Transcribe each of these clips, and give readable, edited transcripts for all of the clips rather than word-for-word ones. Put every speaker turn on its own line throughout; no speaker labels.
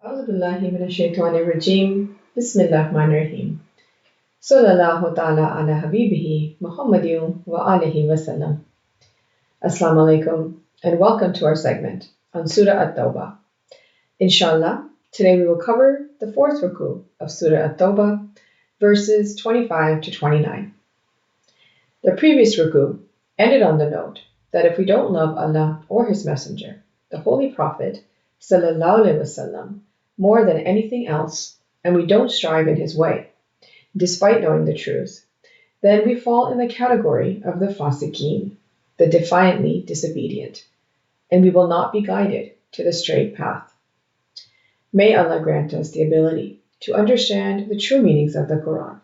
أعوذ بالله من الشيطان الرجيم بسم الله الرحمن الرحيم صلى الله تعالى على حبيبه محمد وآله وسلم. Assalamu alaikum and welcome to our segment on Surah At-Tawba. Inshallah, today we will cover the fourth ruku of Surah At-Tawba, verses 25 to 29. The previous ruku ended on the note that if we don't love Allah or His Messenger, the Holy Prophet, sallallahu alaihi wasallam, more than anything else, and we don't strive in His way, despite knowing the truth, then we fall in the category of the fasikeen, the defiantly disobedient, and we will not be guided to the straight path. May Allah grant us the ability to understand the true meanings of the Quran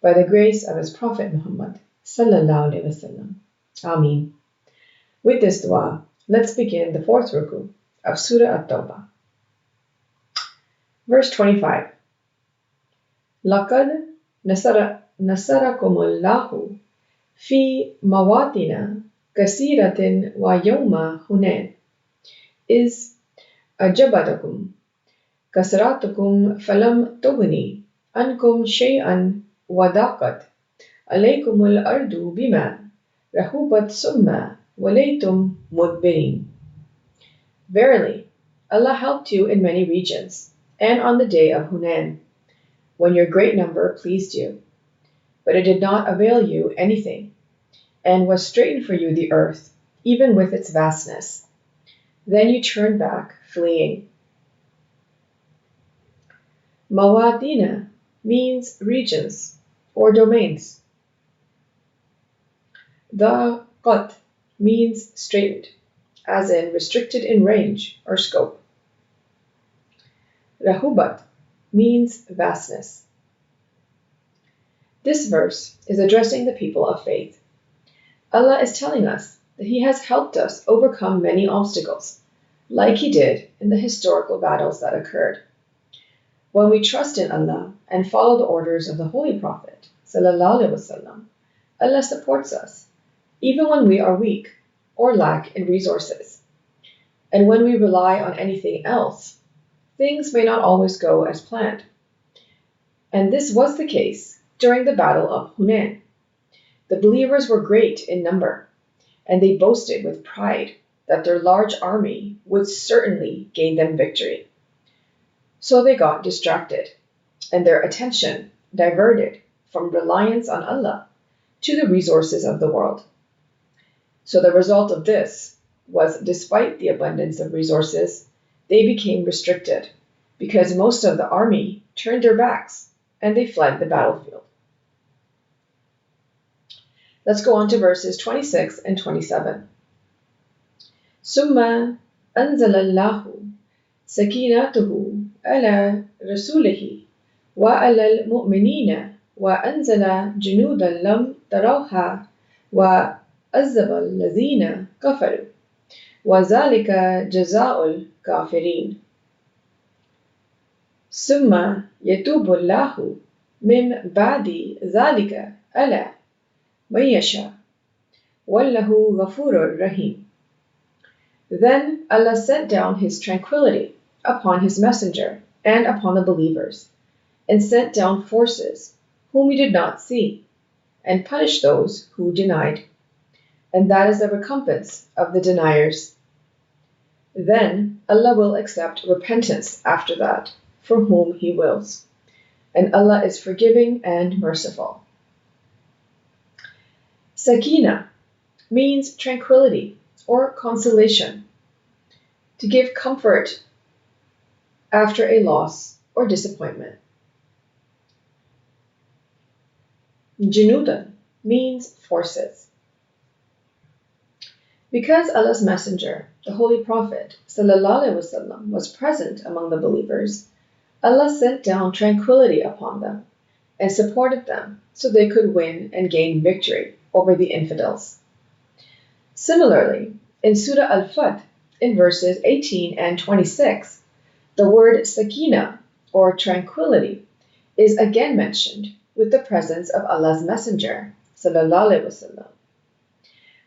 by the grace of His Prophet Muhammad sallallahu alaihi wasallam. Ameen. With this dua, let's begin the fourth ruku of Surah At-Tawba. Verse 25. لَقَدْ نَصَرَكُمُ اللَّهُ فِي مَوَاطِنَ كَثِيرَةٍ وَيَوْمَ حُنَيْنٍ إِذْ أَعْجَبَتْكُمْ كَثْرَتُكُمْ فَلَمْ تُغْنِ عَنْكُمْ شَيْئًا وَضَاقَتْ عَلَيْكُمُ الْأَرْضُ بِمَا رَحُبَتْ ثُمَّ وَلَيْتُمْ مُدْبِرِينَ. Verily, Allah helped you in many regions, and on the day of Hunain, when your great number pleased you. But it did not avail you anything, and was straitened for you the earth, even with its vastness. Then you turned back, fleeing. Mawadina means regions or domains. Daqat means straitened, as in restricted in range or scope. Rahubat means vastness. This verse is addressing the people of faith. Allah is telling us that He has helped us overcome many obstacles, like He did in the historical battles that occurred. When we trust in Allah and follow the orders of the Holy Prophet, sallallahu alaihi wasallam, Allah supports us, even when we are weak or lack in resources. And when we rely on anything else, things may not always go as planned. And this was the case during the Battle of Hunain. The believers were great in number, and they boasted with pride that their large army would certainly gain them victory. So they got distracted, and their attention diverted from reliance on Allah to the resources of the world. So the result of this was, despite the abundance of resources, they became restricted, because most of the army turned their backs and they fled the battlefield. Let's go on to verses 26 and 27. ثُمَّ أَنزَلَ اللَّهُ سَكِينَتَهُ عَلَى رَسُولِهِ وَعَلَى الْمُؤْمِنِينَ وَأَنزَلَ جُنُودًا لَمْ تَرَوْهَا وَعَذَّبَ الَّذِينَ كَفَرُوا وَذَلِكَ جَزَاءُ الْكَافِرِينَ. ثُمَّ يَتُوبُ اللَّهُ مِنْ بَعْدِ ذَلِكَ عَلَى مَنْ يَشَاءُ وَاللَّهُ غَفُورٌ رَحِيمٌ. Then Allah sent down His tranquility upon His messenger and upon the believers, and sent down forces whom we did not see, and punished those who denied. And that is the recompense of the deniers. Then Allah will accept repentance after that, for whom He wills. And Allah is forgiving and merciful. Sakina means tranquility or consolation, to give comfort after a loss or disappointment. Junudan means forces. Because Allah's Messenger, the Holy Prophet, sallallahu alaihi wasallam, was present among the believers, Allah sent down tranquility upon them and supported them so they could win and gain victory over the infidels. Similarly, in Surah Al-Fath, in verses 18 and 26, the word sakina, or tranquility, is again mentioned with the presence of Allah's Messenger, sallallahu alaihi wasallam.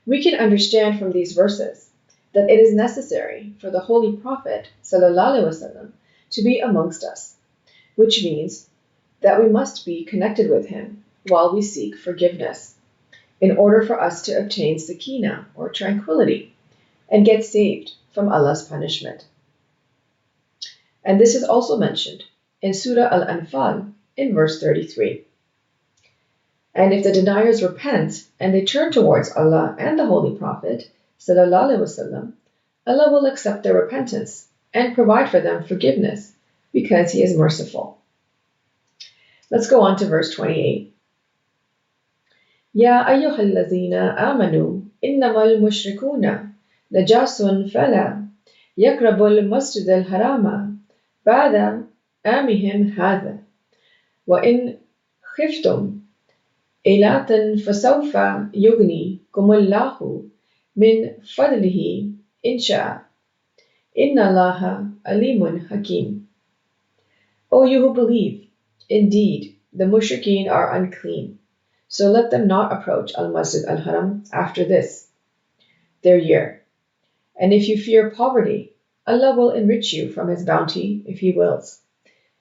We can understand from these verses that it is necessary for the Holy Prophet ﷺ to be amongst us, which means that we must be connected with Him while we seek forgiveness, in order for us to obtain sakina, or tranquility, and get saved from Allah's punishment. And this is also mentioned in Surah Al-Anfal in verse 33. And if the deniers repent and they turn towards Allah and the Holy Prophet sallallahu alaihi wasallam, Allah will accept their repentance and provide for them forgiveness because He is merciful. Let's go on to verse 28. Ya ayyuhallazina amanu innamal mushrikuna najasun fala yakrabul masjidal harama ba'da amihim hadha wa in khiftum ilatan fasawfa yughnikumullahu min fadlihi insha inna Allaha alimun hakim. O you who believe, indeed the mushrikeen are unclean, so let them not approach al-Masjid al-Haram after this, their year. And if you fear poverty, Allah will enrich you from His bounty if He wills.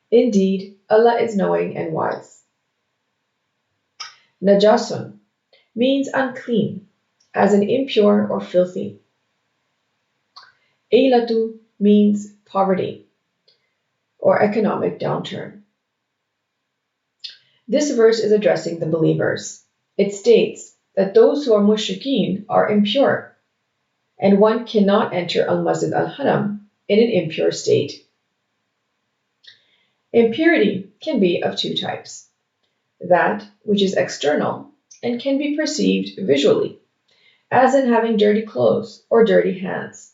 Indeed, Allah is knowing and wise. Najasun means unclean, as in impure or filthy. Ailatu means poverty or economic downturn. This verse is addressing the believers. It states that those who are mushrikeen are impure, and one cannot enter al-Masjid al-Haram in an impure state. Impurity can be of two types: that which is external and can be perceived visually, as in having dirty clothes or dirty hands,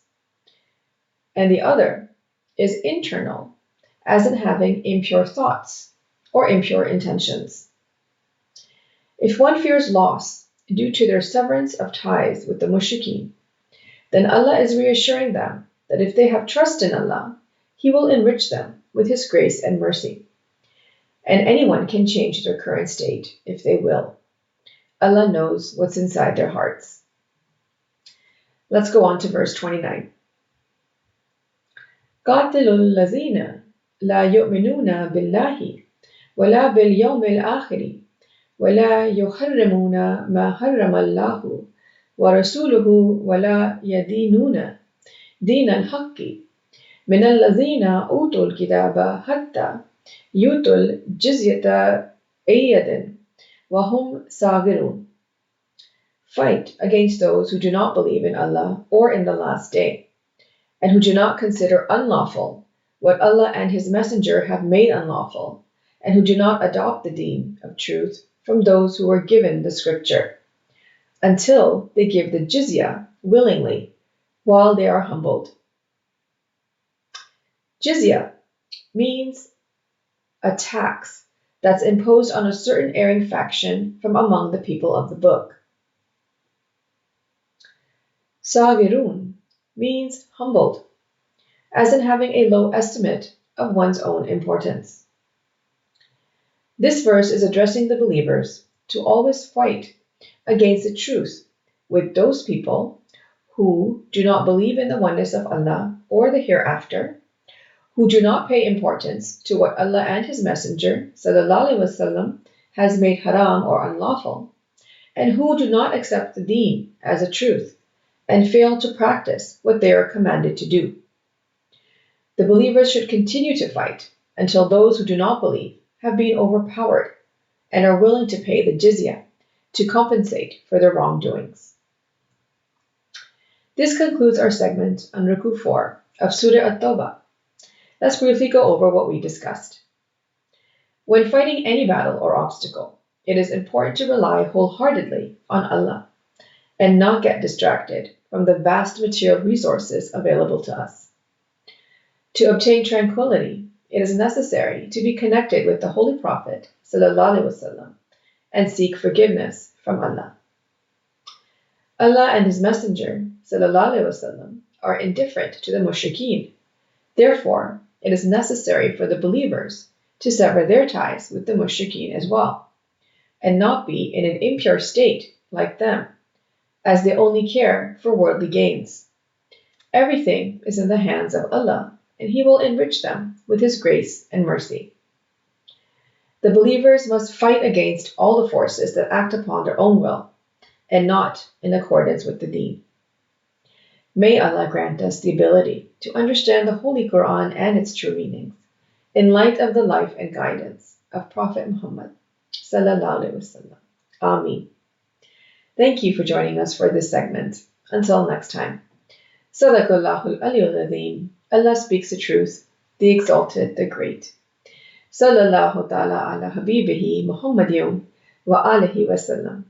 and the other is internal, as in having impure thoughts or impure intentions. If one fears loss due to their severance of ties with the mushrikeen, then Allah is reassuring them that if they have trust in Allah, He will enrich them with His grace and mercy. And anyone can change their current state if they will. Allah knows what's inside their hearts. Let's go on to verse 29. قاتلوا الذين لا يؤمنون بالله ولا باليوم الآخر ولا يحرمون ما حرم الله ورسوله ولا يدينون دين الحق من الذين أوتوا الكتاب حتى يؤتوا الجزية عن يد وهم صاغرون. Fight against those who do not believe in Allah or in the last day, and who do not consider unlawful what Allah and His Messenger have made unlawful, and who do not adopt the deen of truth from those who were given the scripture, until they give the jizya willingly, while they are humbled. Jizya means a tax that's imposed on a certain erring faction from among the people of the book. Sagirun means humbled, as in having a low estimate of one's own importance. This verse is addressing the believers to always fight against the truth with those people who do not believe in the oneness of Allah or the hereafter, who do not pay importance to what Allah and His Messenger sallallahu alaihi wasallam has made haram or unlawful, and who do not accept the deen as a truth and fail to practice what they are commanded to do. The believers should continue to fight until those who do not believe have been overpowered and are willing to pay the jizya to compensate for their wrongdoings. This concludes our segment on Ruku 4 of Surah At-Tawba. Let's briefly go over what we discussed. When fighting any battle or obstacle, it is important to rely wholeheartedly on Allah and not get distracted from the vast material resources available to us. To obtain tranquility, it is necessary to be connected with the Holy Prophet ﷺ and seek forgiveness from Allah. Allah and His Messenger ﷺ are indifferent to the mushrikeen. Therefore, it is necessary for the believers to sever their ties with the mushrikeen as well, and not be in an impure state like them, as they only care for worldly gains. Everything is in the hands of Allah, and He will enrich them with His grace and mercy. The believers must fight against all the forces that act upon their own will and not in accordance with the Deen. May Allah grant us the ability to understand the Holy Quran and its true meanings in light of the life and guidance of Prophet Muhammad sallallahu alaihi wasallam. Ameen. Thank you for joining us for this segment. Until next time. Sadaqallahul Aliyul Azim. Allah speaks the truth, the exalted, the great. Sallallahu ta'ala ala habibihi Muhammadiyum wa alihi wasallam.